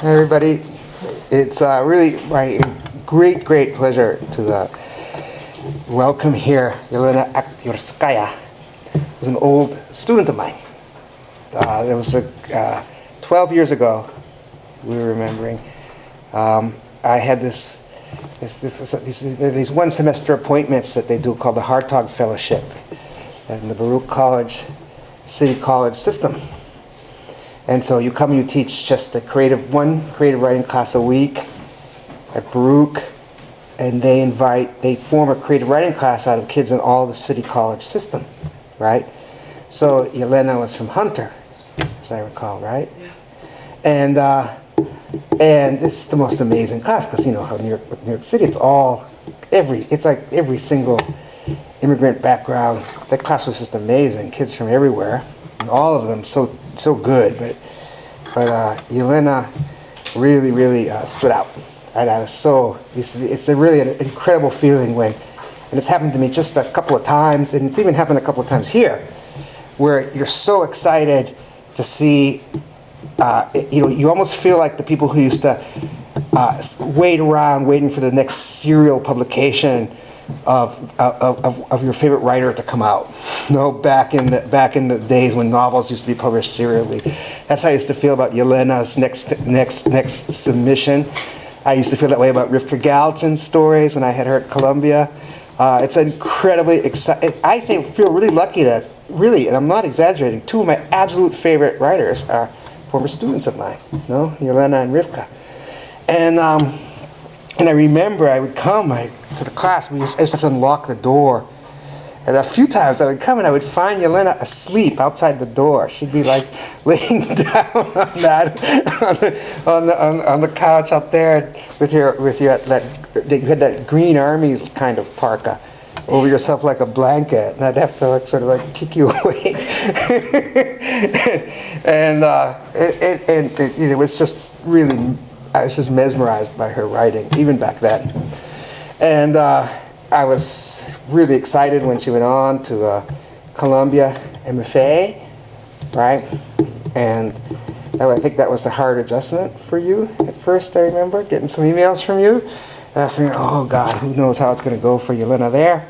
Hi everybody. It's really my great pleasure to welcome here Yelena Akhtiorskaya, who's an old student of mine. It was 12 years ago, we were remembering. I had these one semester appointments that they do called the Hartog Fellowship in the Baruch College, City College system. And so you come and you teach just one creative writing class a week at Baruch, and they form a creative writing class out of kids in all the City College system, right? So Yelena was from Hunter, as I recall, right? Yeah. And it's the most amazing class because you know how New York City, it's like every single immigrant background. That class was just amazing. Kids from everywhere, and all of them so good. But Yelena really stood out. And I was it's really an incredible feeling and it's happened to me just a couple of times, and it's even happened a couple of times here, where you're so excited to see. You almost feel like the people who used to wait around waiting for the next serial publication of your favorite writer to come out. Back in the days when novels used to be published serially. That's how I used to feel about Yelena's next submission. I used to feel that way about Rivka Galchin's stories when I had her at Columbia. It's incredibly exciting. I feel really lucky that, and I'm not exaggerating, two of my absolute favorite writers are former students of mine, Yelena and Rivka. And I remember I would come to the class. I used to have to unlock the door. And a few times I would come and I would find Yelena asleep outside the door. She'd be like laying down on the couch out there with you had that Green Army kind of parka over yourself like a blanket, and I'd have to sort of kick you awake. And it was just really, I was just mesmerized by her writing, even back then. And I was really excited when she went on to Columbia MFA, right? And I think that was a hard adjustment for you at first. I remember getting some emails from you. And I was thinking, oh God, who knows how it's going to go for Yelena there.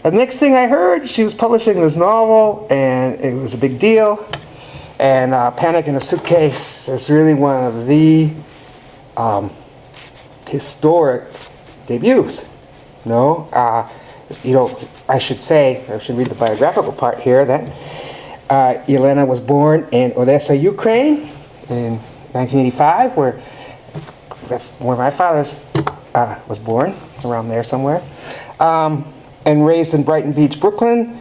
And the next thing I heard, she was publishing this novel, and it was a big deal. And Panic in a Suitcase is really one of the historic debuts. I should read the biographical part here, that Yelena was born in Odessa, Ukraine in 1985, that's where my father was born, around there somewhere, and raised in Brighton Beach, Brooklyn.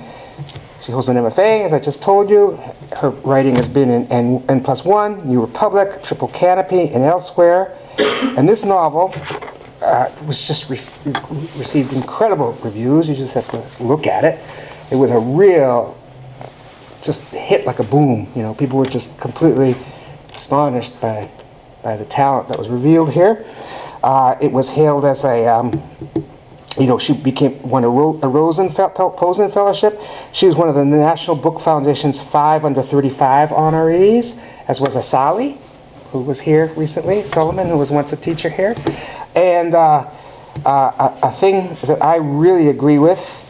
She holds an MFA, as I just told you. Her writing has been in N+1, New Republic, Triple Canopy, and elsewhere. And this novel was just received incredible reviews. You just have to look at it. It was a real, just hit like a boom. People were just completely astonished by the talent that was revealed here. It was hailed as she won a Posen Fellowship. She was one of the National Book Foundation's 5 under 35 honorees, as was Asali, who was here recently, Solomon, who was once a teacher here. And a thing that I really agree with,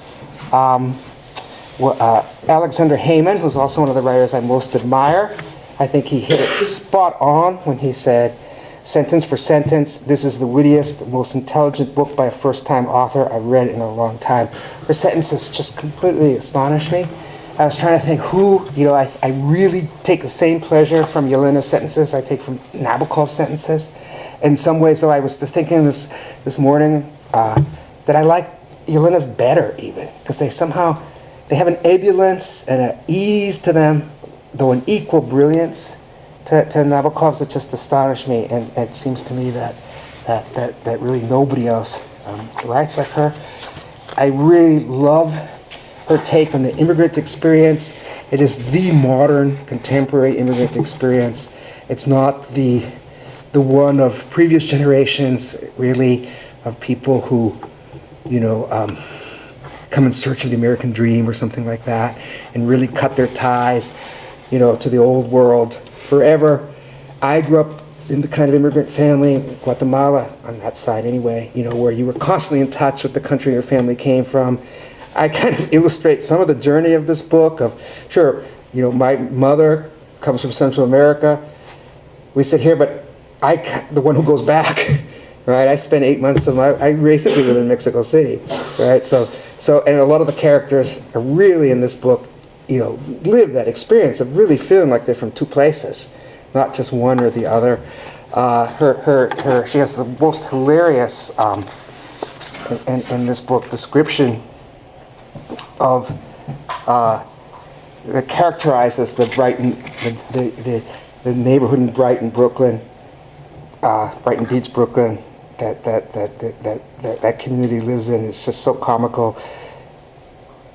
Alexander Heyman, who's also one of the writers I most admire, I think he hit it spot on when he said, sentence for sentence, this is the wittiest, most intelligent book by a first-time author I've read in a long time. Her sentences just completely astonish me. I was trying to think I really take the same pleasure from Yelena's sentences I take from Nabokov's sentences. In some ways, though, I was thinking this morning that I like Yelena's better, even, because they have an ebullience and an ease to them, though an equal brilliance to Nabokov's that just astonished me. And it seems to me that really nobody else writes like her. I really love her take on the immigrant experience. It is the modern, contemporary immigrant experience. It's not the one of previous generations, really, of people who, come in search of the American dream or something like that, and really cut their ties, to the old world forever. I grew up in the kind of immigrant family, Guatemala, on that side anyway, where you were constantly in touch with the country your family came from. I kind of illustrate some of the journey of this book of, sure, my mother comes from Central America. We sit here, but the one who goes back, right? I spent 8 months I basically live in Mexico City, right? So, and a lot of the characters are really in this book, live that experience of really feeling like they're from two places, not just one or the other. She has the most hilarious, in this book, description of that characterizes the Brighton, the neighborhood in Brighton, Brooklyn, Brighton Beach, Brooklyn, that community lives in. It's just so comical.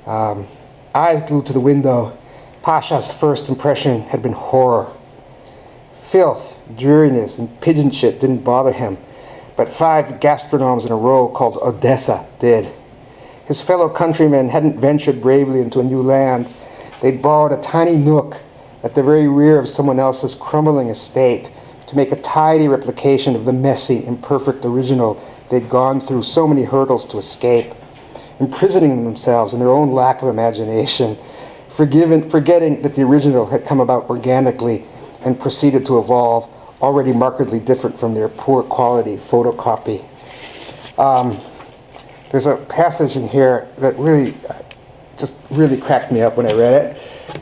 Eyes glued to the window, Pasha's first impression had been horror. Filth, dreariness, and pigeon shit didn't bother him, but 5 gastronomes in a row called Odessa did. His fellow countrymen hadn't ventured bravely into a new land. They'd borrowed a tiny nook at the very rear of someone else's crumbling estate to make a tidy replication of the messy, imperfect original they'd gone through so many hurdles to escape, imprisoning themselves in their own lack of imagination, forgetting that the original had come about organically and proceeded to evolve, already markedly different from their poor quality photocopy. There's a passage in here that really cracked me up when I read it,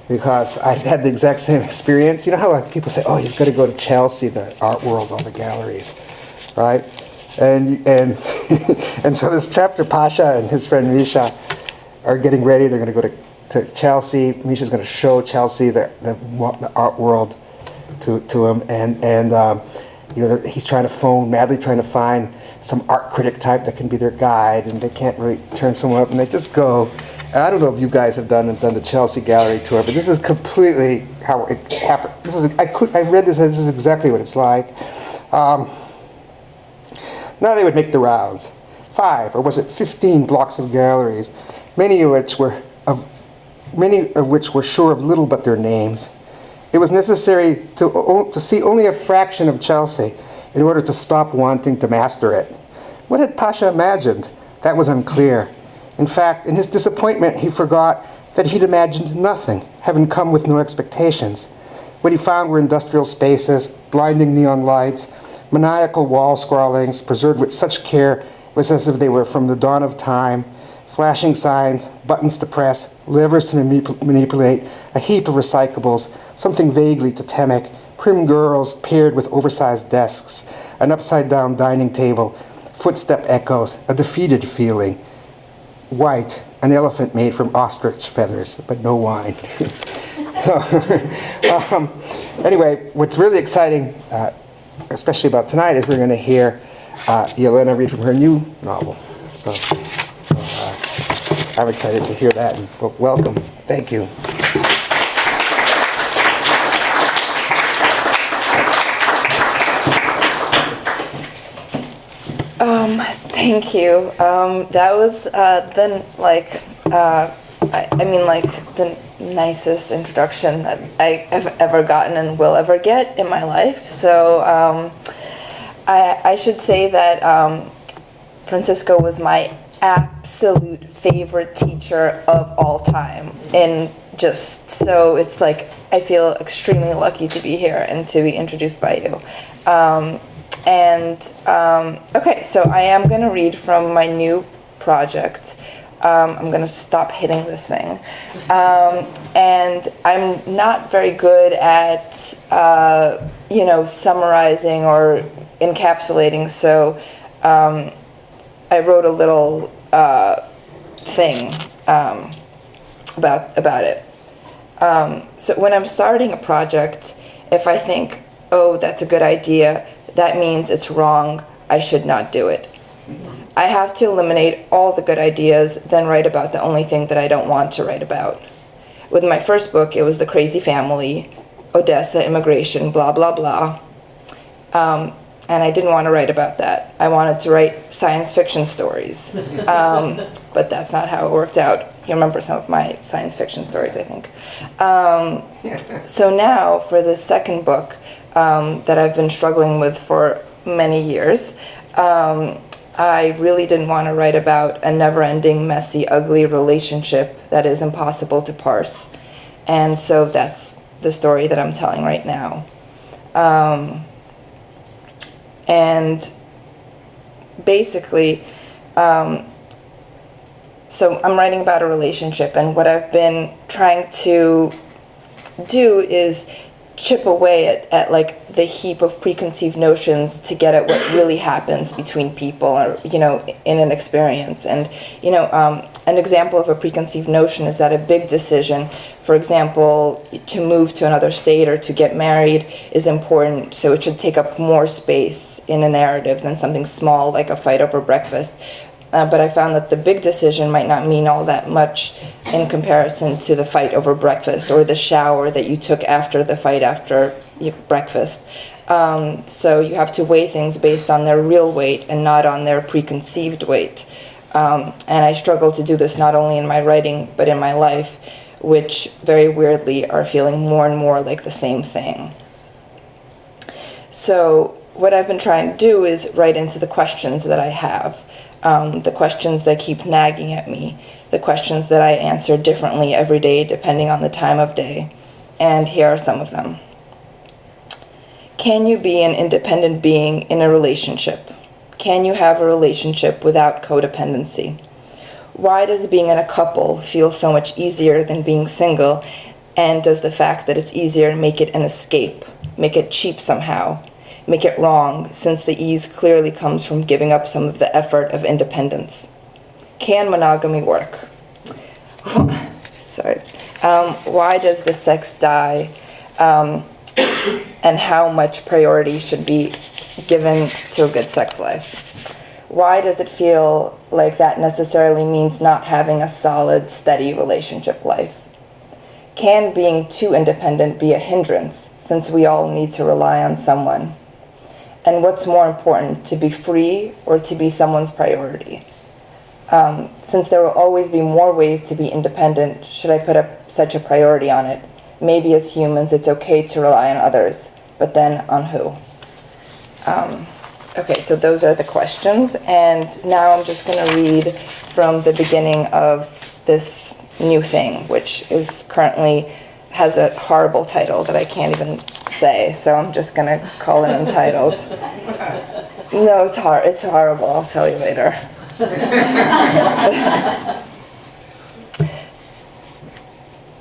because I had the exact same experience. You know how people say, oh, you've got to go to Chelsea, the art world, all the galleries, right? And and so this chapter, Pasha and his friend Misha are getting ready. They're going to go to Chelsea. Misha's going to show Chelsea the art world to him, and he's madly trying to find some art critic type that can be their guide, and they can't really turn someone up, and they just go. I don't know if you guys have done the Chelsea gallery tour, but this is completely how it happened. I read this, and this is exactly what it's like. Now they would make the rounds. 5, or was it 15 blocks of galleries, many of which were sure of little but their names. It was necessary to see only a fraction of Chelsea in order to stop wanting to master it. What had Pasha imagined? That was unclear. In fact, in his disappointment, he forgot that he'd imagined nothing, having come with no expectations. What he found were industrial spaces, blinding neon lights, maniacal wall scrawlings preserved with such care it was as if they were from the dawn of time, flashing signs, buttons to press, levers to manipulate, a heap of recyclables, something vaguely totemic, prim girls paired with oversized desks, an upside-down dining table, footstep echoes, a defeated feeling. White, an elephant made from ostrich feathers, but no wine. Anyway, what's really exciting, especially about tonight, is we're going to hear Yelena read from her new novel. So I'm excited to hear that, and welcome. Thank you. Thank you. That was the nicest introduction that I have ever gotten and will ever get in my life. So I should say that Francisco was my absolute favorite teacher of all time, and so it's like I feel extremely lucky to be here and to be introduced by you. Okay, so I am going to read from my new project. I'm going to stop hitting this thing. And I'm not very good at, summarizing or encapsulating, so I wrote a little thing about it. So when I'm starting a project, if I think, oh, that's a good idea, that means it's wrong, I should not do it. I have to eliminate all the good ideas, then write about the only thing that I don't want to write about. With my first book, it was the crazy family, Odessa, immigration, blah, blah, blah. And I didn't want to write about that. I wanted to write science fiction stories. But that's not how it worked out. You remember some of my science fiction stories, I think. So now, for the second book, that I've been struggling with for many years. I really didn't want to write about a never-ending, messy, ugly relationship that is impossible to parse. And so that's the story that I'm telling right now. And basically, so I'm writing about a relationship, and what I've been trying to do is chip away at like the heap of preconceived notions to get at what really happens between people, or in an experience. And an example of a preconceived notion is that a big decision, for example, to move to another state or to get married, is important, so it should take up more space in a narrative than something small like a fight over breakfast. But I found that the big decision might not mean all that much in comparison to the fight over breakfast or the shower that you took after the fight after breakfast. So you have to weigh things based on their real weight and not on their preconceived weight. And I struggle to do this not only in my writing, but in my life, which very weirdly are feeling more and more like the same thing. So what I've been trying to do is write into the questions that I have. The questions that keep nagging at me, the questions that I answer differently every day depending on the time of day. And here are some of them. Can you be an independent being in a relationship? Can you have a relationship without codependency? Why does being in a couple feel so much easier than being single? And does the fact that it's easier make it an escape, make it cheap somehow? Make it wrong, since the ease clearly comes from giving up some of the effort of independence? Can monogamy work? Sorry. Why does the sex die? And how much priority should be given to a good sex life? Why does it feel like that necessarily means not having a solid, steady relationship life? Can being too independent be a hindrance, since we all need to rely on someone? And what's more important, to be free or to be someone's priority? Since there will always be more ways to be independent, should I put up such a priority on it? Maybe as humans it's okay to rely on others, but then on who? Okay, so those are the questions, and now I'm just going to read from the beginning of this new thing, which is currently has a horrible title that I can't even say, so I'm just going to call it Untitled. No, it's horrible. I'll tell you later.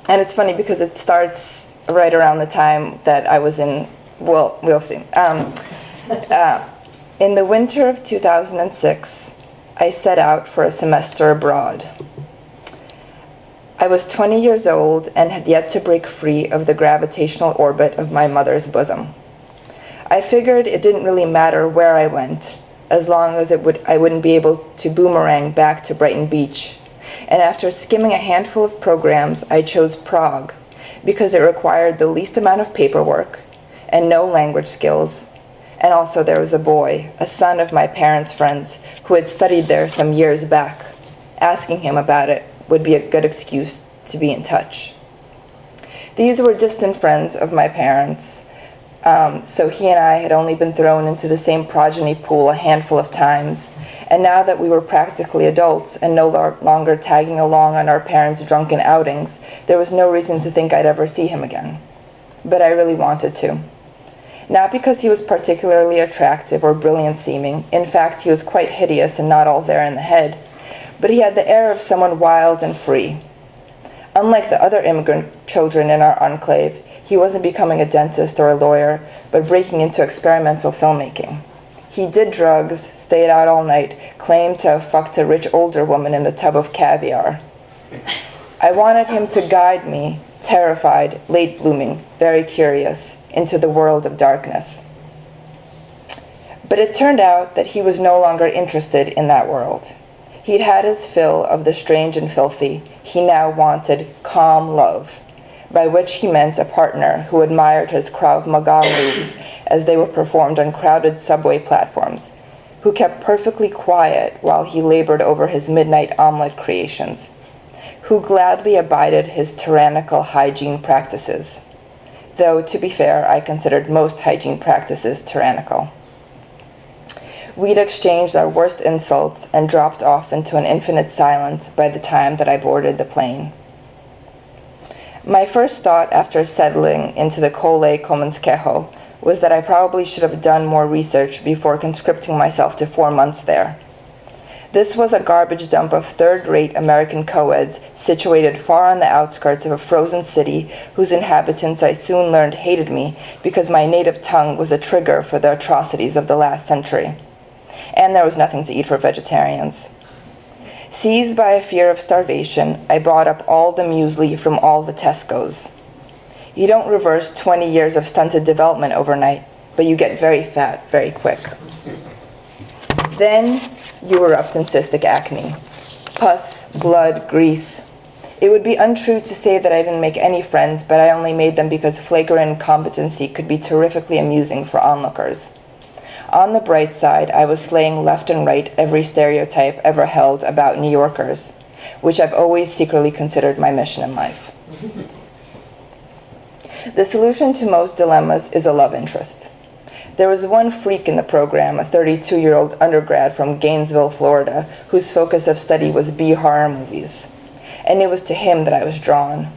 And it's funny because it starts right around the time that I was in, well, we'll see. In the winter of 2006, I set out for a semester abroad. I was 20 years old and had yet to break free of the gravitational orbit of my mother's bosom. I figured it didn't really matter where I went, as long as I wouldn't be able to boomerang back to Brighton Beach. And after skimming a handful of programs, I chose Prague, because it required the least amount of paperwork and no language skills. And also there was a boy, a son of my parents' friends, who had studied there some years back. Asking him about it would be a good excuse to be in touch. These were distant friends of my parents, so he and I had only been thrown into the same progeny pool a handful of times, and now that we were practically adults and no longer tagging along on our parents' drunken outings, there was no reason to think I'd ever see him again. But I really wanted to. Not because he was particularly attractive or brilliant seeming, in fact he was quite hideous and not all there in the head, but he had the air of someone wild and free. Unlike the other immigrant children in our enclave, he wasn't becoming a dentist or a lawyer, but breaking into experimental filmmaking. He did drugs, stayed out all night, claimed to have fucked a rich older woman in a tub of caviar. I wanted him to guide me, terrified, late blooming, very curious, into the world of darkness. But it turned out that he was no longer interested in that world. He'd had his fill of the strange and filthy. He now wanted calm love, by which he meant a partner who admired his Krav Maga moves as they were performed on crowded subway platforms, who kept perfectly quiet while he labored over his midnight omelet creations, who gladly abided his tyrannical hygiene practices. though, to be fair, I considered most hygiene practices tyrannical. We'd exchanged our worst insults and dropped off into an infinite silence by the time that I boarded the plane. My first thought after settling into the Kole Komenského was that I probably should have done more research before conscripting myself to 4 months there. This was a garbage dump of third-rate American co-eds situated far on the outskirts of a frozen city whose inhabitants I soon learned hated me because my native tongue was a trigger for the atrocities of the last century. And there was nothing to eat for vegetarians. Seized by a fear of starvation, I bought up all the muesli from all the Tesco's. You don't reverse 20 years of stunted development overnight, but you get very fat very quick. Then you erupt in cystic acne. Pus, blood, grease. It would be untrue to say that I didn't make any friends, but I only made them because flagrant incompetency could be terrifically amusing for onlookers. On the bright side, I was slaying left and right every stereotype ever held about New Yorkers, which I've always secretly considered my mission in life. The solution to most dilemmas is a love interest. There was one freak in the program, a 32-year-old undergrad from Gainesville, Florida, whose focus of study was B-horror movies. And it was to him that I was drawn.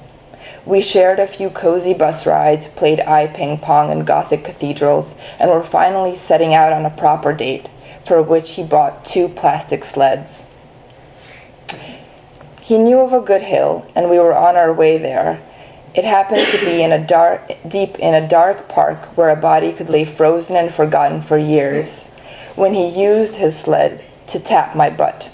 We shared a few cozy bus rides, played ping pong in Gothic cathedrals, and were finally setting out on a proper date, for which he bought 2 plastic sleds. He knew of a good hill, and we were on our way there. It happened to be deep in a dark park where a body could lay frozen and forgotten for years, when he used his sled to tap my butt.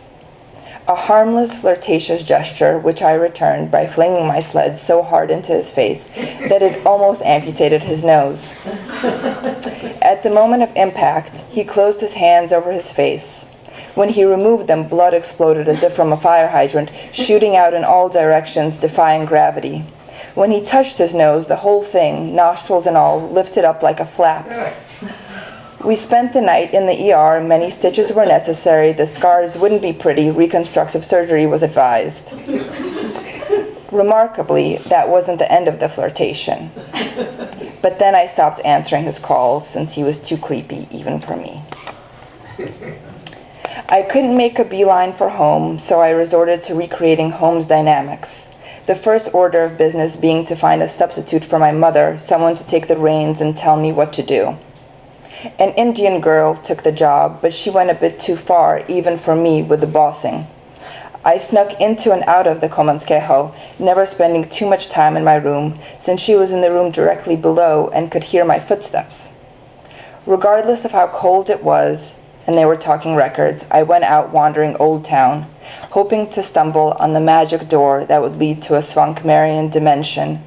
A harmless, flirtatious gesture, which I returned by flinging my sled so hard into his face that it almost amputated his nose. At the moment of impact, he closed his hands over his face. When he removed them, blood exploded as if from a fire hydrant, shooting out in all directions, defying gravity. When he touched his nose, the whole thing, nostrils and all, lifted up like a flap. We spent the night in the ER. Many stitches were necessary. The scars wouldn't be pretty. Reconstructive surgery was advised. Remarkably, that wasn't the end of the flirtation. But then I stopped answering his calls since he was too creepy, even for me. I couldn't make a beeline for home, so I resorted to recreating home's dynamics. The first order of business being to find a substitute for my mother, someone to take the reins and tell me what to do. An Indian girl took the job, but she went a bit too far, even for me, with the bossing. I snuck into and out of the Komenského, never spending too much time in my room, since she was in the room directly below and could hear my footsteps. Regardless of how cold it was, and they were talking records, I went out wandering Old Town, hoping to stumble on the magic door that would lead to a Swankmarian dimension,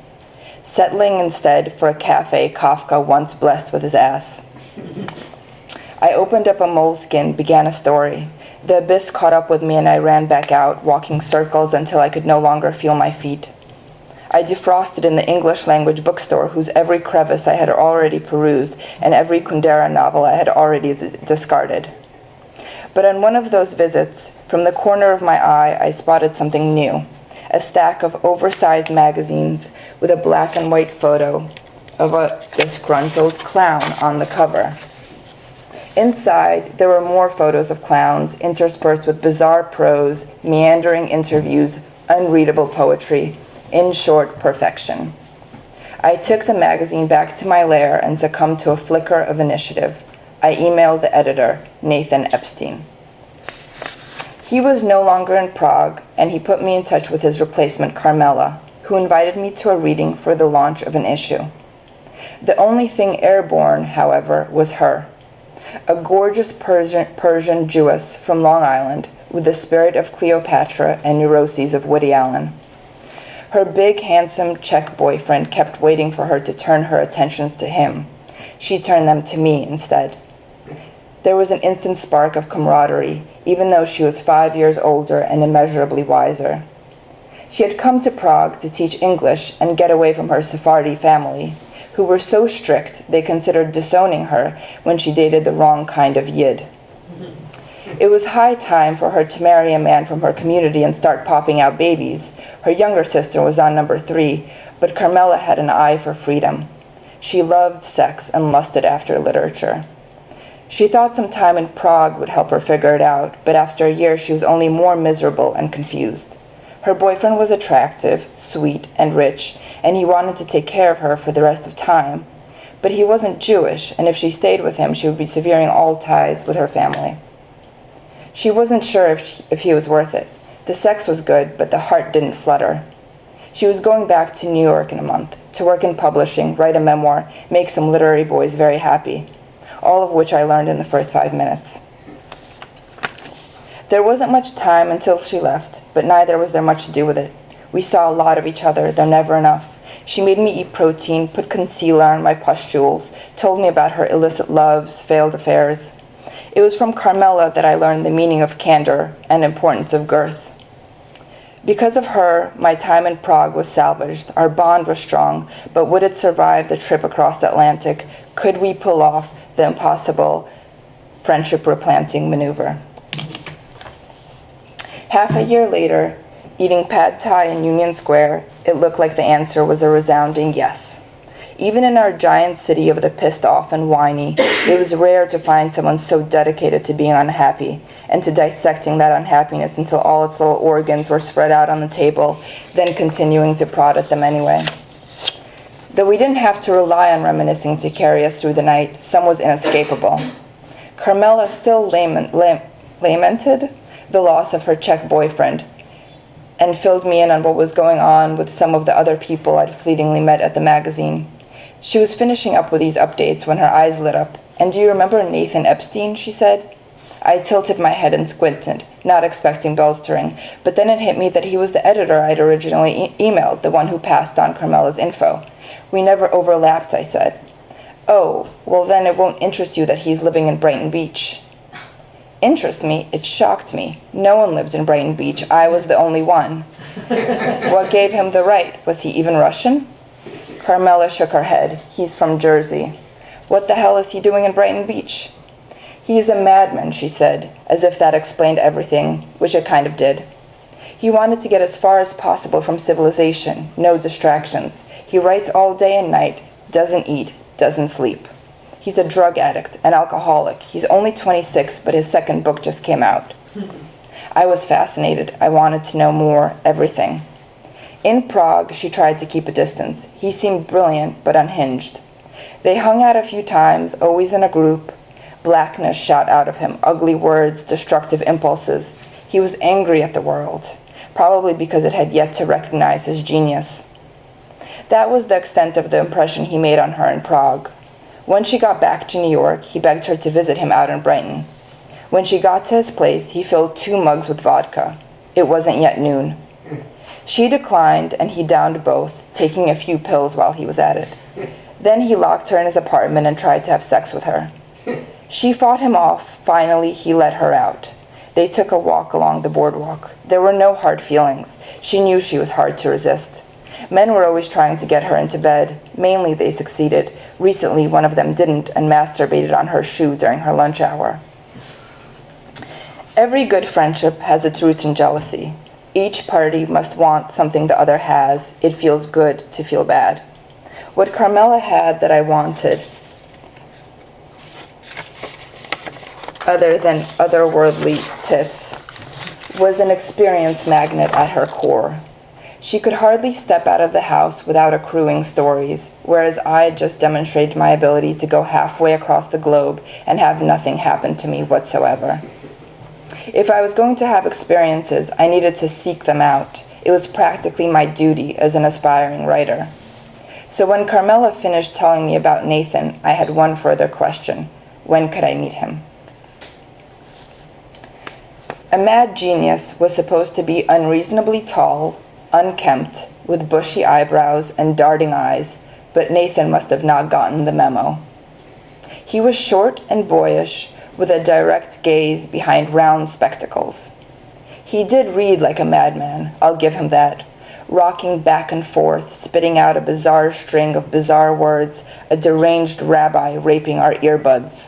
settling instead for a cafe Kafka once blessed with his ass. I opened up a moleskin, began a story. The abyss caught up with me and I ran back out, walking circles until I could no longer feel my feet. I defrosted in the English language bookstore whose every crevice I had already perused and every Kundera novel I had already discarded. But on one of those visits, from the corner of my eye, I spotted something new, a stack of oversized magazines with a black and white photo of a disgruntled clown on the cover. Inside, there were more photos of clowns, interspersed with bizarre prose, meandering interviews, unreadable poetry, in short, perfection. I took the magazine back to my lair and succumbed to a flicker of initiative. I emailed the editor, Nathan Epstein. He was no longer in Prague, and he put me in touch with his replacement, Carmela, who invited me to a reading for the launch of an issue. The only thing airborne, however, was her. A gorgeous Persian Jewess from Long Island, with the spirit of Cleopatra and neuroses of Woody Allen. Her big, handsome Czech boyfriend kept waiting for her to turn her attentions to him. She turned them to me instead. There was an instant spark of camaraderie, even though she was 5 years older and immeasurably wiser. She had come to Prague to teach English and get away from her Sephardi family, who were so strict they considered disowning her when she dated the wrong kind of Yid. It was high time for her to marry a man from her community and start popping out babies. Her younger sister was on number 3, but Carmela had an eye for freedom. She loved sex and lusted after literature. She thought some time in Prague would help her figure it out, but after a year she was only more miserable and confused. Her boyfriend was attractive, sweet, and rich, and he wanted to take care of her for the rest of time. But he wasn't Jewish, and if she stayed with him, she would be severing all ties with her family. She wasn't sure if he was worth it. The sex was good, but the heart didn't flutter. She was going back to New York in a month, to work in publishing, write a memoir, make some literary boys very happy, all of which I learned in the first 5 minutes. There wasn't much time until she left, but neither was there much to do with it. We saw a lot of each other, though never enough. She made me eat protein, put concealer on my pustules, told me about her illicit loves, failed affairs. It was from Carmela that I learned the meaning of candor and importance of girth. Because of her, my time in Prague was salvaged. Our bond was strong, but would it survive the trip across the Atlantic? Could we pull off the impossible friendship replanting maneuver? Half a year later, eating pad thai in Union Square, it looked like the answer was a resounding yes. Even in our giant city of the pissed off and whiny, it was rare to find someone so dedicated to being unhappy and to dissecting that unhappiness until all its little organs were spread out on the table, then continuing to prod at them anyway. Though we didn't have to rely on reminiscing to carry us through the night, some was inescapable. Carmela still lamented the loss of her Czech boyfriend and filled me in on what was going on with some of the other people I'd fleetingly met at the magazine. She was finishing up with these updates when her eyes lit up. "And do you remember Nathan Epstein?" she said. I tilted my head and squinted, not expecting bells to ring, but then it hit me that he was the editor I'd originally emailed, the one who passed on Carmela's info. "We never overlapped," I said. "Oh, well then it won't interest you that he's living in Brighton Beach." Interest me? It shocked me. No one lived in Brighton Beach. I was the only one. What gave him the right? Was he even Russian? Carmela shook her head. "He's from Jersey." "What the hell is he doing in Brighton Beach?" "He's a madman," she said, as if that explained everything, which it kind of did. "He wanted to get as far as possible from civilization, no distractions. He writes all day and night, doesn't eat, doesn't sleep. He's a drug addict, an alcoholic. He's only 26, but his second book just came out." I was fascinated. I wanted to know more, everything. In Prague, she tried to keep a distance. He seemed brilliant, but unhinged. They hung out a few times, always in a group. Blackness shot out of him, ugly words, destructive impulses. He was angry at the world, probably because it had yet to recognize his genius. That was the extent of the impression he made on her in Prague. When she got back to New York, he begged her to visit him out in Brighton. When she got to his place, he filled 2 mugs with vodka. It wasn't yet noon. She declined, and he downed both, taking a few pills while he was at it. Then he locked her in his apartment and tried to have sex with her. She fought him off. Finally, he let her out. They took a walk along the boardwalk. There were no hard feelings. She knew she was hard to resist. Men were always trying to get her into bed. Mainly they succeeded. Recently, one of them didn't and masturbated on her shoe during her lunch hour. Every good friendship has its roots in jealousy. Each party must want something the other has. It feels good to feel bad. What Carmela had that I wanted, other than otherworldly tits, was an experience magnet at her core. She could hardly step out of the house without accruing stories, whereas I just demonstrated my ability to go halfway across the globe and have nothing happen to me whatsoever. If I was going to have experiences, I needed to seek them out. It was practically my duty as an aspiring writer. So when Carmela finished telling me about Nathan, I had one further question. When could I meet him? A mad genius was supposed to be unreasonably tall, unkempt, with bushy eyebrows and darting eyes, but Nathan must have not gotten the memo. He was short and boyish, with a direct gaze behind round spectacles. He did read like a madman, I'll give him that, rocking back and forth, spitting out a bizarre string of bizarre words, a deranged rabbi raping our earbuds.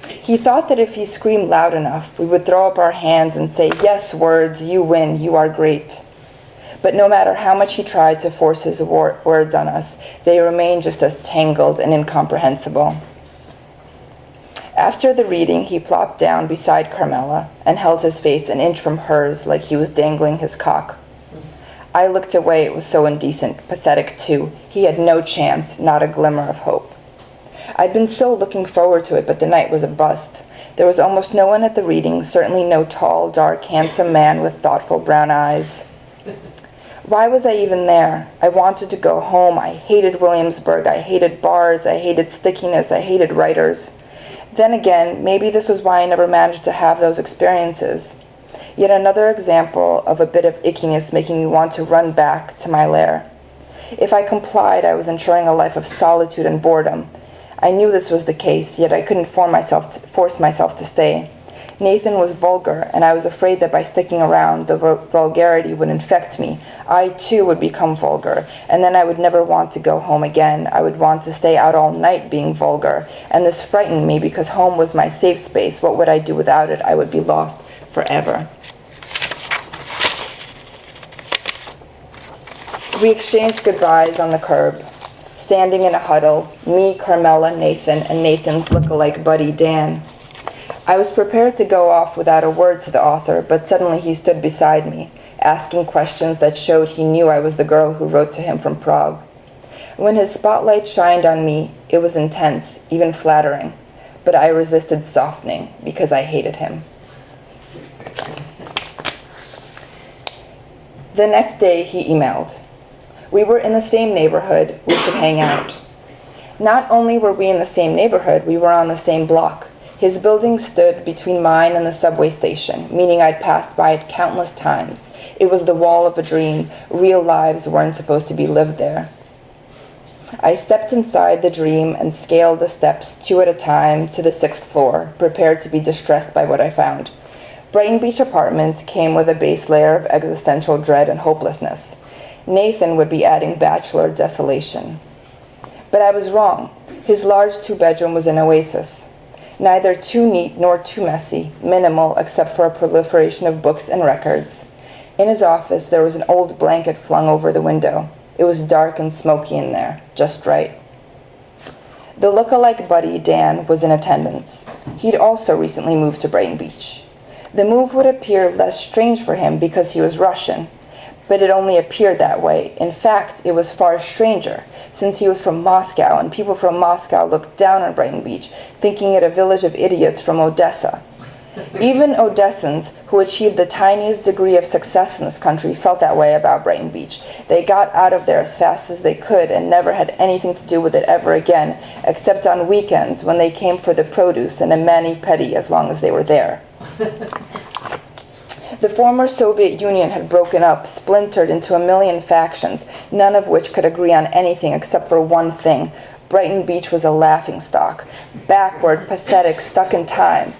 He thought that if he screamed loud enough, we would throw up our hands and say, "Yes, words, you win, you are great." But no matter how much he tried to force his words on us, they remained just as tangled and incomprehensible. After the reading, he plopped down beside Carmela and held his face an inch from hers like he was dangling his cock. I looked away. It was so indecent, pathetic too. He had no chance, not a glimmer of hope. I'd been so looking forward to it, but the night was a bust. There was almost no one at the reading, certainly no tall, dark, handsome man with thoughtful brown eyes. Why was I even there? I wanted to go home. I hated Williamsburg. I hated bars. I hated stickiness. I hated writers. Then again, maybe this was why I never managed to have those experiences. Yet another example of a bit of ickiness making me want to run back to my lair. If I complied, I was ensuring a life of solitude and boredom. I knew this was the case, yet I couldn't force myself to stay. Nathan was vulgar, and I was afraid that by sticking around, the vulgarity would infect me. I, too, would become vulgar, and then I would never want to go home again. I would want to stay out all night being vulgar, and this frightened me because home was my safe space. What would I do without it? I would be lost forever. We exchanged goodbyes on the curb, standing in a huddle, me, Carmela, Nathan, and Nathan's look-alike buddy, Dan. I was prepared to go off without a word to the author, but suddenly he stood beside me, asking questions that showed he knew I was the girl who wrote to him from Prague. When his spotlight shined on me, it was intense, even flattering, but I resisted softening because I hated him. The next day, he emailed. We were in the same neighborhood. We should hang out. Not only were we in the same neighborhood, we were on the same block. His building stood between mine and the subway station, meaning I'd passed by it countless times. It was the wall of a dream. Real lives weren't supposed to be lived there. I stepped inside the dream and scaled the steps 2 at a time to the 6th floor, prepared to be distressed by what I found. Brighton Beach apartment came with a base layer of existential dread and hopelessness. Nathan would be adding bachelor desolation. But I was wrong. His large 2-bedroom was an oasis. Neither too neat nor too messy, minimal except for a proliferation of books and records. In his office, there was an old blanket flung over the window. It was dark and smoky in there, just right. The look-alike buddy, Dan, was in attendance. He'd also recently moved to Brighton Beach. The move would appear less strange for him because he was Russian, but it only appeared that way. In fact, it was far stranger, since he was from Moscow, and people from Moscow looked down on Brighton Beach, thinking it a village of idiots from Odessa. Even Odessans, who achieved the tiniest degree of success in this country, felt that way about Brighton Beach. They got out of there as fast as they could and never had anything to do with it ever again, except on weekends when they came for the produce and a mani-pedi as long as they were there. The former Soviet Union had broken up, splintered into a million factions, none of which could agree on anything except for one thing. Brighton Beach was a laughingstock, backward, pathetic, stuck in time.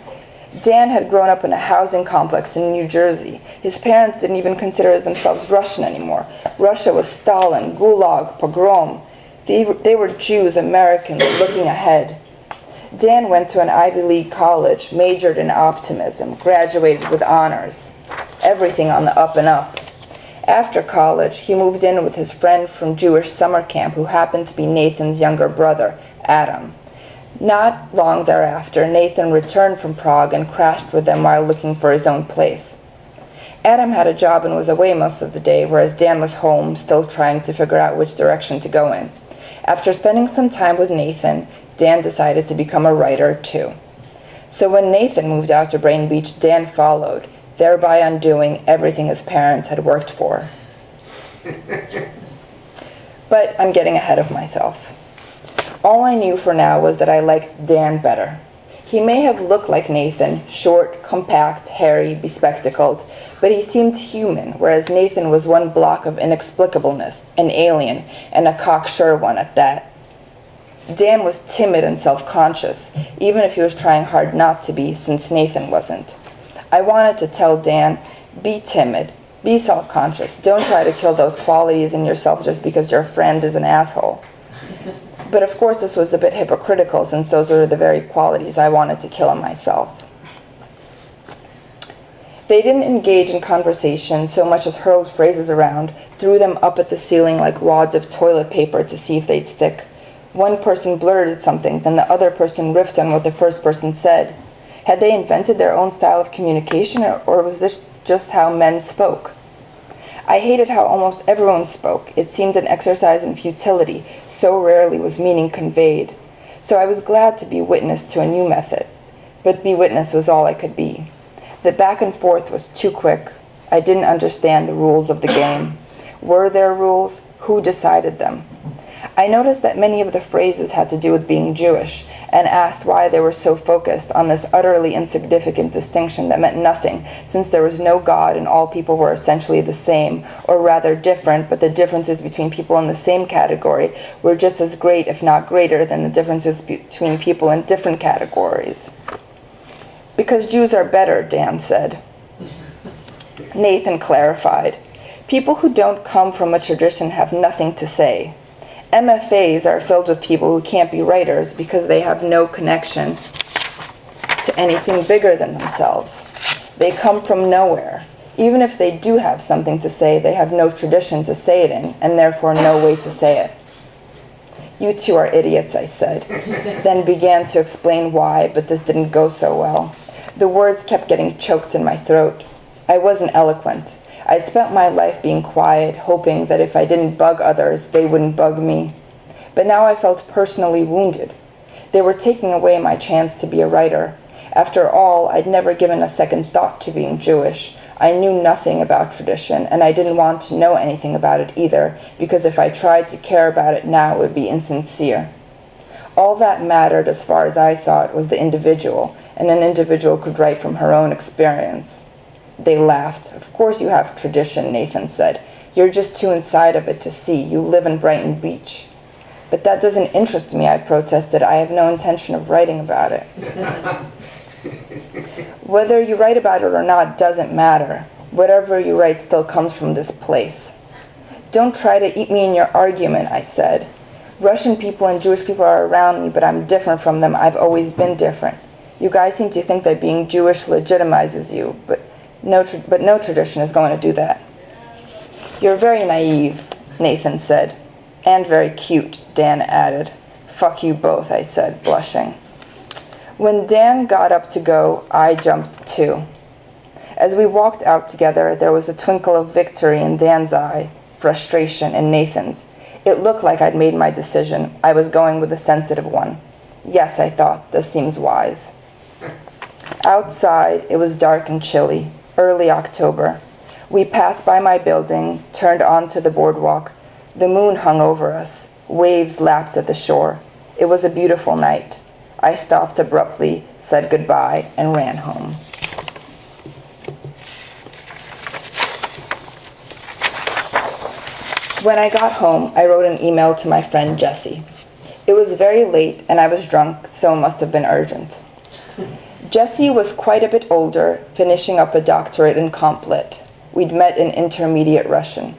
Dan had grown up in a housing complex in New Jersey. His parents didn't even consider themselves Russian anymore. Russia was Stalin, Gulag, pogrom. They were Jews, Americans, looking ahead. Dan went to an Ivy League college, majored in optimism, graduated with honors. Everything on the up and up. After college, he moved in with his friend from Jewish summer camp who happened to be Nathan's younger brother, Adam. Not long thereafter, Nathan returned from Prague and crashed with them while looking for his own place. Adam had a job and was away most of the day, whereas Dan was home, still trying to figure out which direction to go in. After spending some time with Nathan, Dan decided to become a writer, too. So when Nathan moved out to Brighton Beach, Dan followed, thereby undoing everything his parents had worked for. But I'm getting ahead of myself. All I knew for now was that I liked Dan better. He may have looked like Nathan, short, compact, hairy, bespectacled, but he seemed human, whereas Nathan was one block of inexplicableness, an alien, and a cocksure one at that. Dan was timid and self-conscious, even if he was trying hard not to be, since Nathan wasn't. I wanted to tell Dan, be timid, be self-conscious, don't try to kill those qualities in yourself just because your friend is an asshole. But of course this was a bit hypocritical, since those were the very qualities I wanted to kill in myself. They didn't engage in conversation so much as hurled phrases around, threw them up at the ceiling like wads of toilet paper to see if they'd stick. One person blurted something, then the other person riffed on what the first person said. Had they invented their own style of communication, or was this just how men spoke? I hated how almost everyone spoke. It seemed an exercise in futility, so rarely was meaning conveyed. So I was glad to be witness to a new method. But be witness was all I could be. The back and forth was too quick. I didn't understand the rules of the game. Were there rules? Who decided them? I noticed that many of the phrases had to do with being Jewish, and asked why they were so focused on this utterly insignificant distinction that meant nothing, since there was no God and all people were essentially the same, or rather different, but the differences between people in the same category were just as great, if not greater, than the differences between people in different categories. Because Jews are better, Dan said. Nathan clarified. People who don't come from a tradition have nothing to say. MFAs are filled with people who can't be writers because they have no connection to anything bigger than themselves. They come from nowhere. Even if they do have something to say, they have no tradition to say it in, and therefore no way to say it. You two are idiots, I said, then began to explain why, but this didn't go so well. The words kept getting choked in my throat. I wasn't eloquent. I'd spent my life being quiet, hoping that if I didn't bug others, they wouldn't bug me. But now I felt personally wounded. They were taking away my chance to be a writer. After all, I'd never given a second thought to being Jewish. I knew nothing about tradition, and I didn't want to know anything about it either, because if I tried to care about it now, it would be insincere. All that mattered, as far as I saw it, was the individual, and an individual could write from her own experience. They laughed. Of course you have tradition, Nathan said. You're just too inside of it to see. You live in Brighton Beach. But that doesn't interest me, I protested. I have no intention of writing about it. Whether you write about it or not doesn't matter. Whatever you write still comes from this place. Don't try to eat me in your argument, I said. Russian people and Jewish people are around me, but I'm different from them. I've always been different. You guys seem to think that being Jewish legitimizes you, but no tradition is going to do that. You're very naive, Nathan said. And very cute, Dan added. Fuck you both, I said, blushing. When Dan got up to go, I jumped too. As we walked out together, there was a twinkle of victory in Dan's eye, frustration in Nathan's. It looked like I'd made my decision. I was going with the sensitive one. Yes, I thought, this seems wise. Outside, it was dark and chilly. Early October. We passed by my building, turned onto the boardwalk. The moon hung over us. Waves lapped at the shore. It was a beautiful night. I stopped abruptly, said goodbye, and ran home. When I got home, I wrote an email to my friend Jessie. It was very late, and I was drunk, so it must have been urgent. Jessie was quite a bit older, finishing up a doctorate in Comp Lit. We'd met in intermediate Russian.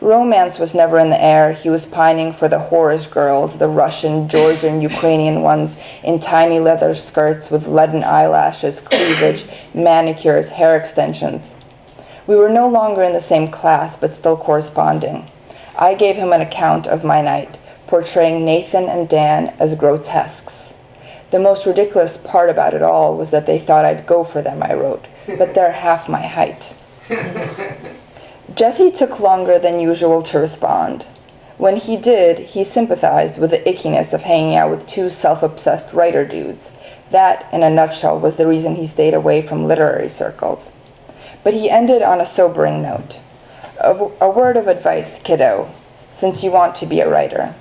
Romance was never in the air. He was pining for the whorish girls, the Russian, Georgian, Ukrainian ones, in tiny leather skirts with leaden eyelashes, cleavage, manicures, hair extensions. We were no longer in the same class, but still corresponding. I gave him an account of my night, portraying Nathan and Dan as grotesques. The most ridiculous part about it all was that they thought I'd go for them, I wrote, but they're half my height. Jessie took longer than usual to respond. When he did, he sympathized with the ickiness of hanging out with two self-obsessed writer dudes. That, in a nutshell, was the reason he stayed away from literary circles. But he ended on a sobering note. A word of advice, kiddo, since you want to be a writer.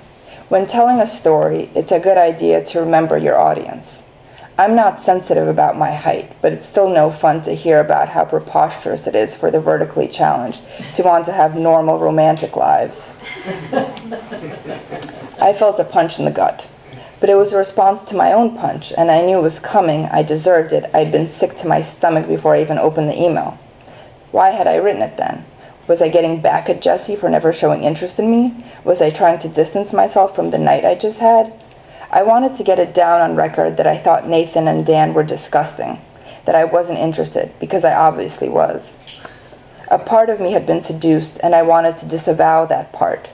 When telling a story, it's a good idea to remember your audience. I'm not sensitive about my height, but it's still no fun to hear about how preposterous it is for the vertically challenged to want to have normal romantic lives. I felt a punch in the gut, but it was a response to my own punch, and I knew it was coming. I deserved it. I'd been sick to my stomach before I even opened the email. Why had I written it then? Was I getting back at Jessie for never showing interest in me? Was I trying to distance myself from the night I just had? I wanted to get it down on record that I thought Nathan and Dan were disgusting. that I wasn't interested, because I obviously was. A part of me had been seduced, and I wanted to disavow that part.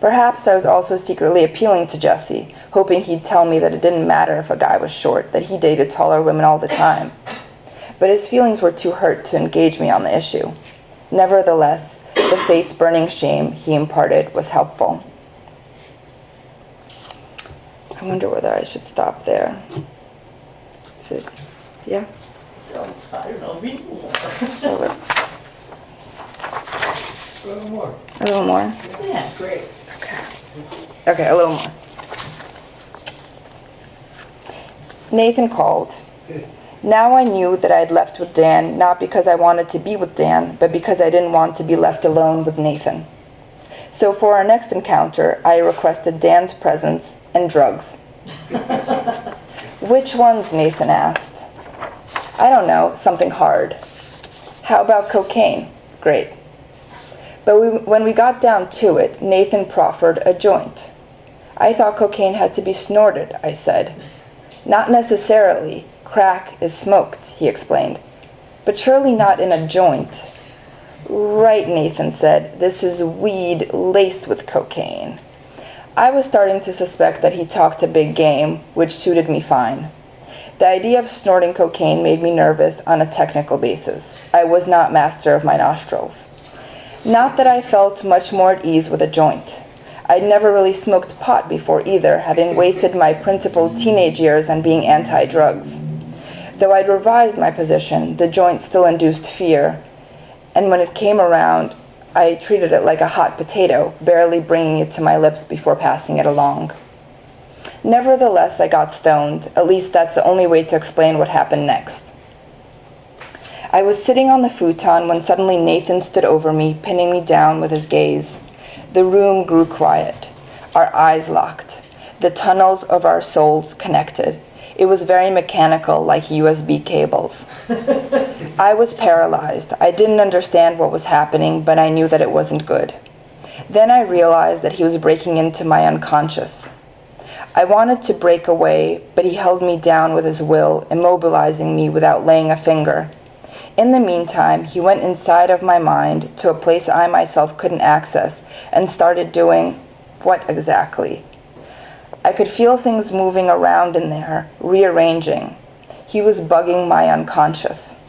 Perhaps I was also secretly appealing to Jesse, hoping he'd tell me that it didn't matter if a guy was short, that he dated taller women all the time. But his feelings were too hurt to engage me on the issue. Nevertheless, the face-burning shame he imparted was helpful. I wonder whether I should stop there. Is it, yeah? So, I don't know, read more. A little more. A little more? Yeah, great. Okay, a little more. Nathan called. Now I knew that I had left with Dan, not because I wanted to be with Dan, but because I didn't want to be left alone with Nathan. So for our next encounter, I requested Dan's presence and drugs. Which ones, Nathan asked. I don't know, something hard. How about cocaine? Great. But when we got down to it, Nathan proffered a joint. I thought cocaine had to be snorted, I said. Not necessarily. Crack is smoked, he explained. But surely not in a joint. Right, Nathan said. This is weed laced with cocaine. I was starting to suspect that he talked a big game, which suited me fine. The idea of snorting cocaine made me nervous on a technical basis. I was not master of my nostrils. Not that I felt much more at ease with a joint. I'd never really smoked pot before either, having wasted my principal teenage years on being anti-drugs. Though I'd revised my position, the joint still induced fear, and when it came around, I treated it like a hot potato, barely bringing it to my lips before passing it along. Nevertheless, I got stoned. At least that's the only way to explain what happened next. I was sitting on the futon when suddenly Nathan stood over me, pinning me down with his gaze. The room grew quiet. Our eyes locked. The tunnels of our souls connected. It was very mechanical, like USB cables. I was paralyzed. I didn't understand what was happening, but I knew that it wasn't good. Then I realized that he was breaking into my unconscious. I wanted to break away, but he held me down with his will, immobilizing me without laying a finger. In the meantime, he went inside of my mind to a place I myself couldn't access and started doing what exactly? I could feel things moving around in there, rearranging. He was bugging my unconscious.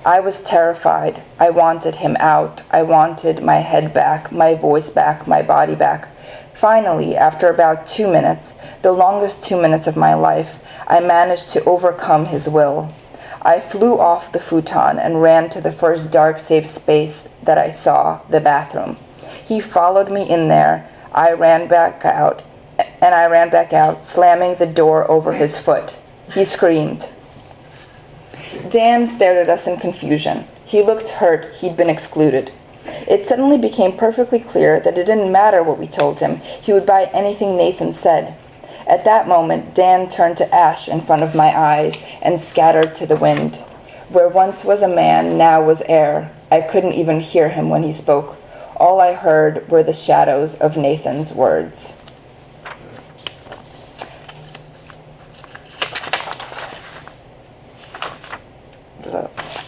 I was terrified. I wanted him out. I wanted my head back, my voice back, my body back. Finally, after about 2 minutes, the longest 2 minutes of my life, I managed to overcome his will. I flew off the futon and ran to the first dark, safe space that I saw, the bathroom. He followed me in there. I ran back out, slamming the door over his foot. He screamed. Dan stared at us in confusion. He looked hurt. He'd been excluded. It suddenly became perfectly clear that it didn't matter what we told him. He would buy anything Nathan said. At that moment, Dan turned to ash in front of my eyes and scattered to the wind. Where once was a man, now was air. I couldn't even hear him when he spoke. All I heard were the shadows of Nathan's words.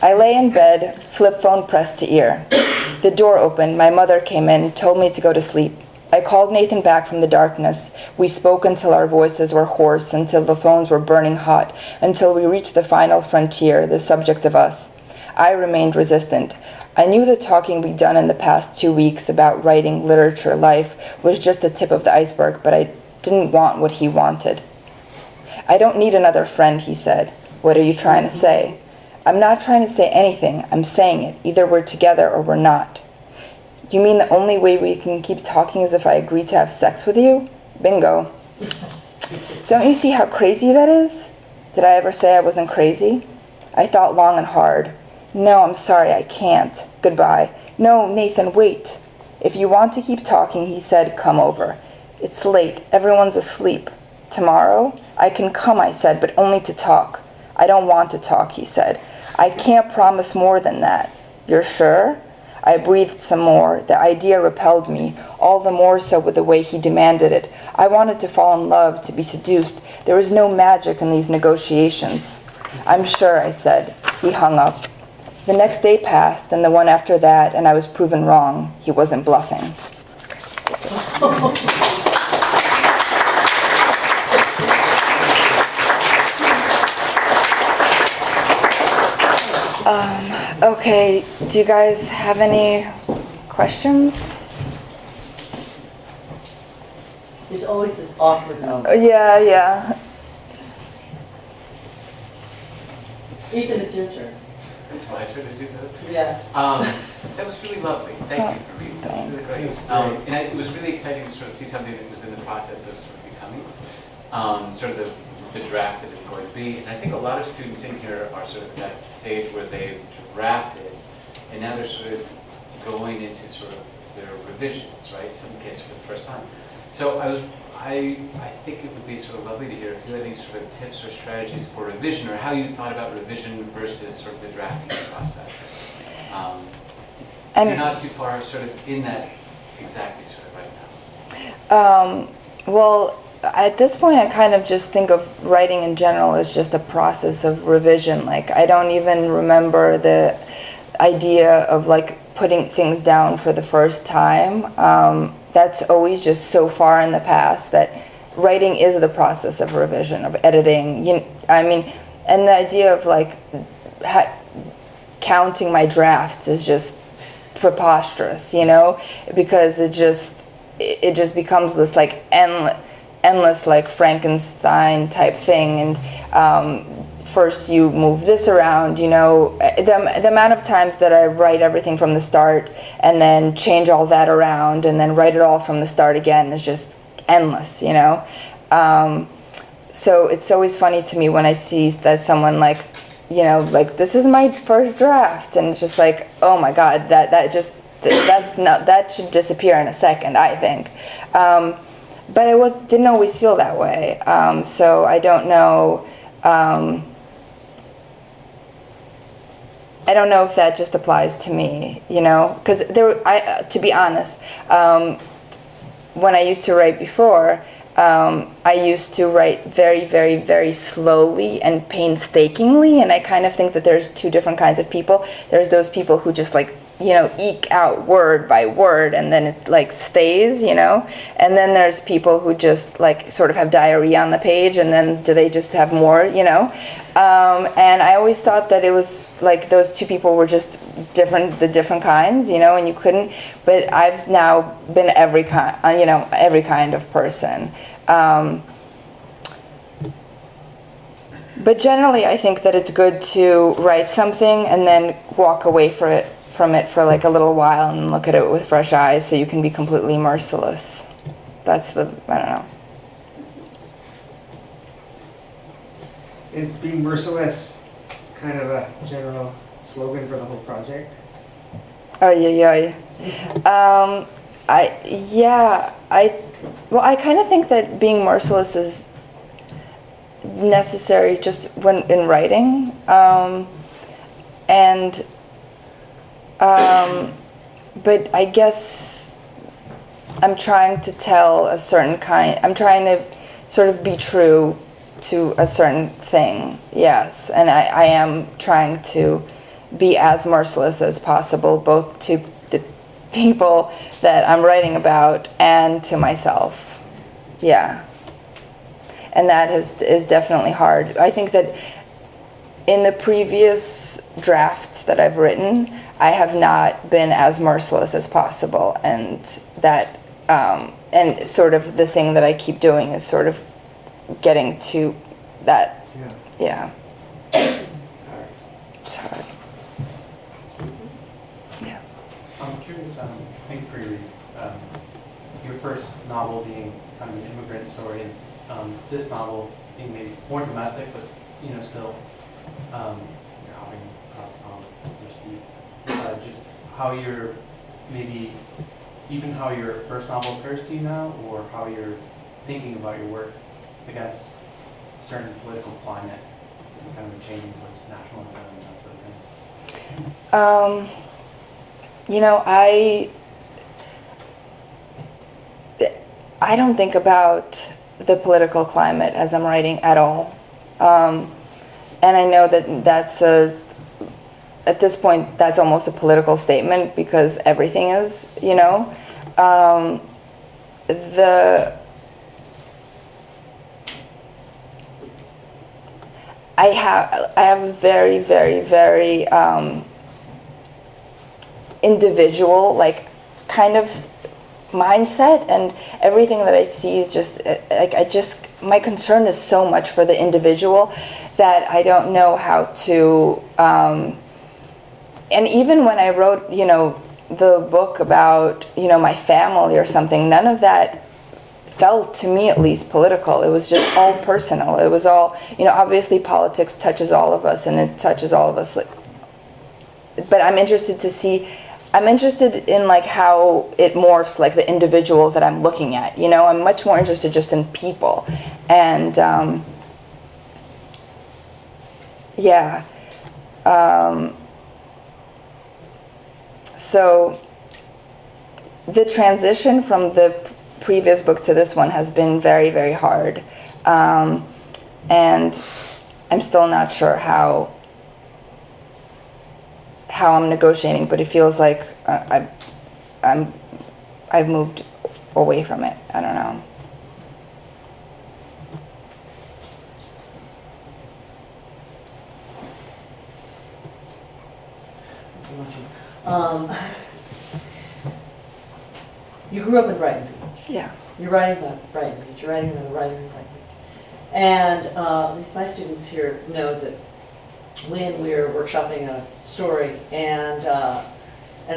I lay in bed, flip phone pressed to ear. The door opened. My mother came in, told me to go to sleep. I called Nathan back from the darkness. We spoke until our voices were hoarse, until the phones were burning hot, until we reached the final frontier, the subject of us. I remained resistant. I knew the talking we'd done in the past 2 weeks about writing, literature, life was just the tip of the iceberg, but I didn't want what he wanted. I don't need another friend, he said. What are you trying to say? I'm not trying to say anything. I'm saying it. Either we're together or we're not. You mean the only way we can keep talking is if I agree to have sex with you? Bingo. Don't you see how crazy that is? Did I ever say I wasn't crazy? I thought long and hard. No, I'm sorry, I can't. Goodbye. No, Nathan, wait. If you want to keep talking, he said, come over. It's late. Everyone's asleep. Tomorrow? I can come, I said, but only to talk. I don't want to talk, he said. I can't promise more than that. You're sure? I breathed some more. The idea repelled me, all the more so with the way he demanded it. I wanted to fall in love, to be seduced. There was no magic in these negotiations. I'm sure, I said. He hung up. The next day passed, and the one after that, and I was proven wrong. He wasn't bluffing. Okay, do you guys have any questions? There's always this awkward moment. Yeah. Ethan, it's your turn. It's my turn to do that. Yeah. That was really lovely. Thank you for reading. Thanks. It was great. And it was really exciting to sort of see something that was in the process of sort of becoming, sort of the draft that it's going to be. And I think a lot of students in here are sort of at the stage where they've drafted, and now they're sort of going into sort of their revisions, right? In some cases for the first time. So I think it would be sort of lovely to hear if you had any sort of tips or strategies for revision, or how you thought about revision versus sort of the drafting process. You're not too far sort of in that exactly sort of right now. Well, at this point, I kind of just think of writing in general as just a process of revision. Like, I don't even remember the idea of like putting things down for the first time. That's always just so far in the past that writing is the process of revision, of editing. And the idea of like counting my drafts is just preposterous, because it just becomes this like endless like Frankenstein type thing. And first you move this around, the amount of times that I write everything from the start and then change all that around and then write it all from the start again is just endless, so it's always funny to me when I see that someone like, like, this is my first draft, and it's just like, oh my God, that should disappear in a second, I think. But I didn't always feel that way, so I don't know. I don't know if that just applies to me, because to be honest, when I used to write before, I used to write very, very, very slowly and painstakingly, and I kind of think that there's two different kinds of people. There's those people who just like, eke out word by word, and then it like stays, and then there's people who just like sort of have diarrhea on the page, and then do they just have more, and I always thought that it was like those two people were just the different kinds, and you couldn't, but I've now been every kind of person. But generally I think that it's good to write something and then walk away from it for like a little while and look at it with fresh eyes, so you can be completely merciless. I don't know. Is being merciless kind of a general slogan for the whole project? Oh yeah. I kind of think that being merciless is necessary just when in writing, but I guess I'm trying to tell I'm trying to sort of be true to a certain thing, yes, and I am trying to be as merciless as possible, both to the people that I'm writing about and to myself, yeah. And that is definitely hard. I think that in the previous drafts that I've written, I have not been as merciless as possible, and that and sort of the thing that I keep doing is sort of getting to that. Yeah. It's hard. Yeah. I'm curious, I think for your first novel being kind of an immigrant story, and this novel being maybe more domestic, but still you're hopping across the pond, so to speak. Just how you're even how your first novel occurs to you now, or how you're thinking about your work against a certain political climate, kind of changing towards nationalism and that sort of thing. I don't think about the political climate as I'm writing at all. and I know that that's at this point, that's almost a political statement because everything is, I have a very, very, very individual, like, kind of mindset, and everything that I see is just, my concern is so much for the individual that I don't know how to, and even when I wrote, the book about, my family or something, none of that felt, to me at least, political. It was just all personal. It was all, obviously politics touches all of us, and it touches all of us. But I'm interested in like how it morphs, like the individual that I'm looking at. I'm much more interested just in people, and yeah. So the transition from the previous book to this one has been very, very hard, and I'm still not sure how I'm negotiating, but it feels like I've moved away from it. I don't know. You grew up in Brighton Beach. Yeah. You're writing about Brighton Beach. You're writing about a writer in Brighton Beach. And at least my students here know that when we're workshopping a story and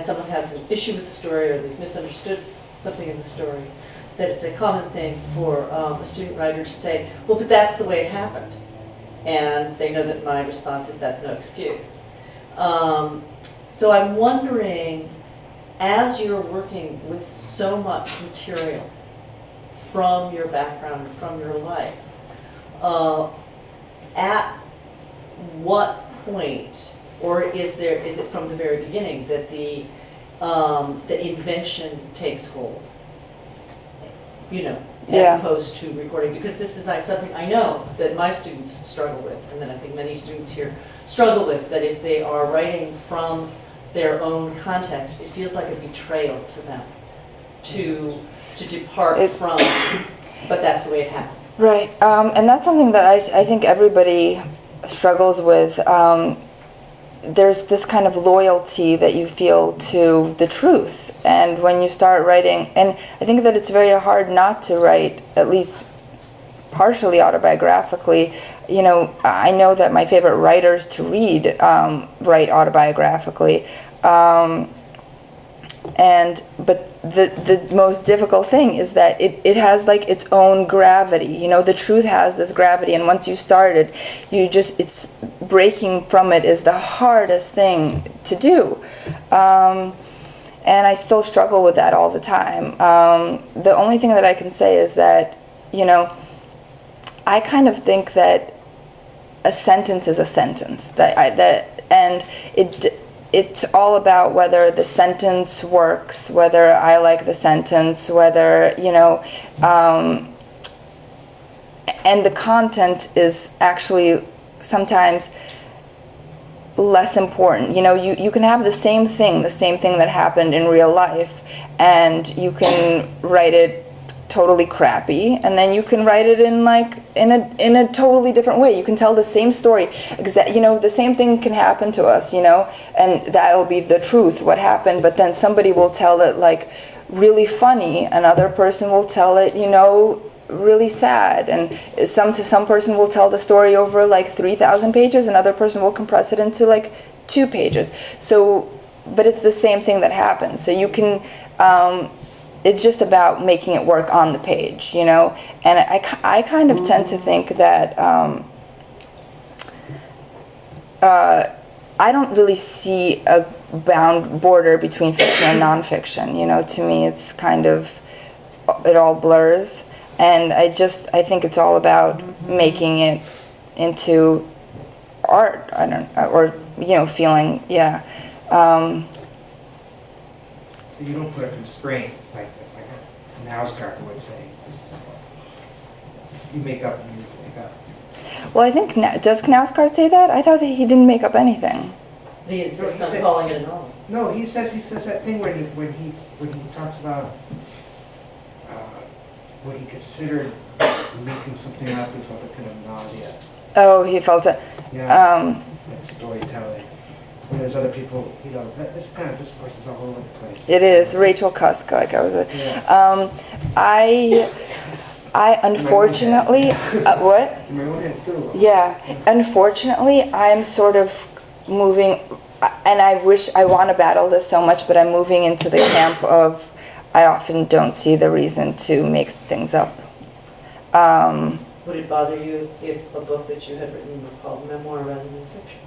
someone has an issue with the story or they've misunderstood something in the story, that it's a common thing for a student writer to say, well, but that's the way it happened. And they know that my response is that's no excuse. So I'm wondering, as you're working with so much material from your background, from your life, at what point, or is it from the very beginning that the invention takes hold? As opposed to recording, because this is something I know that my students struggle with, and that I think many students here struggle with, that if they are writing from their own context, it feels like a betrayal to them to depart from, but that's the way it happened. Right, and that's something that I think everybody struggles with. There's this kind of loyalty that you feel to the truth, and when you start writing, and I think that it's very hard not to write, at least partially autobiographically. I know that my favorite writers to read write autobiographically, but the most difficult thing is that it has like its own gravity. The truth has this gravity, and once you start it, it's breaking from it is the hardest thing to do. And I still struggle with that all the time. The only thing that I can say is that, I kind of think that a sentence is a sentence. And it's all about whether the sentence works, whether I like the sentence, whether, and the content is actually sometimes less important. You can have the same thing that happened in real life, and you can write it totally crappy, and then you can write it in a totally different way. You can tell the same story, the same thing can happen to us, and that'll be the truth, what happened, but then somebody will tell it like really funny, another person will tell it, really sad, and some person will tell the story over like 3,000 pages, another person will compress it into like 2 pages. So, but it's the same thing that happens. So you can, it's just about making it work on the page, and I kind of tend to think that I don't really see a border between fiction and nonfiction. To me it's kind of, it all blurs, and I think it's all about making it into art. I don't, or feeling, yeah. So you don't put a constraint like a Nausgaard would say. You make up and you make up. Well, I think, does Knausgaard say that? I thought that he didn't make up anything. He insists No, he on said- calling it a novel. No, he says that thing when he talks about what he considered making something up, he felt a kind of nausea. Oh, he felt it. Yeah, like storytelling. And there's other people, you know, this kind of discourse is all over the place. It is Rachel Cusk. Like I was. Yeah. I unfortunately, what? In my own head too. Yeah, unfortunately, I'm sort of moving, and I want to battle this so much, but I'm moving into the camp of I often don't see the reason to make things up. Would it bother you if a book that you had written were called memoir rather than fiction?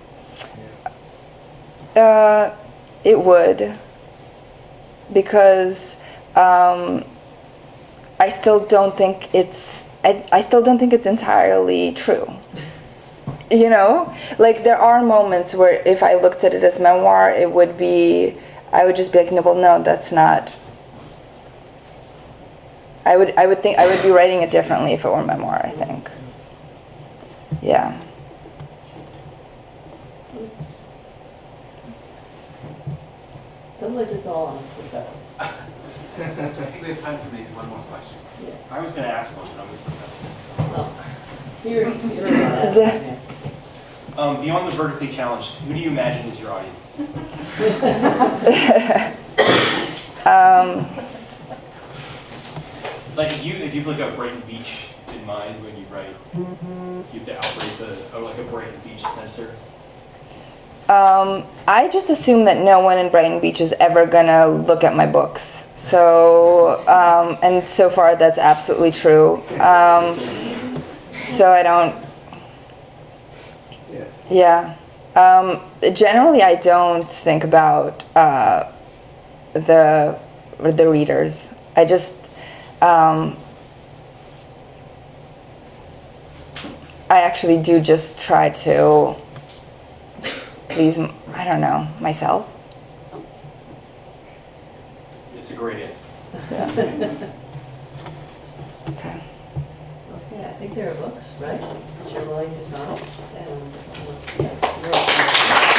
It would, because I still don't think it's entirely true. You know, like there are moments where if I looked at it as memoir, I would just be like, no, well, no, that's not. I would be writing it differently if it were memoir, I think. Yeah. Don't let this all on us, Professor. I think we have time for maybe one more question. Yeah. I was going to ask one, but I'm with Professor. Oh. Here's Beyond the vertically challenged, who do you imagine is your audience? Like if you have like a Brighton Beach in mind when you write, you have to outbrace a Brighton Beach censor. I just assume that no one in Brighton Beach is ever gonna look at my books. So, and so far that's absolutely true. So I don't. Yeah. Generally, I don't think about the readers. I just. I actually do just try to please, I don't know, myself. It's a great answer. Okay. Okay, I think there are books, right, that you're willing to sign, and, yeah, you're welcome.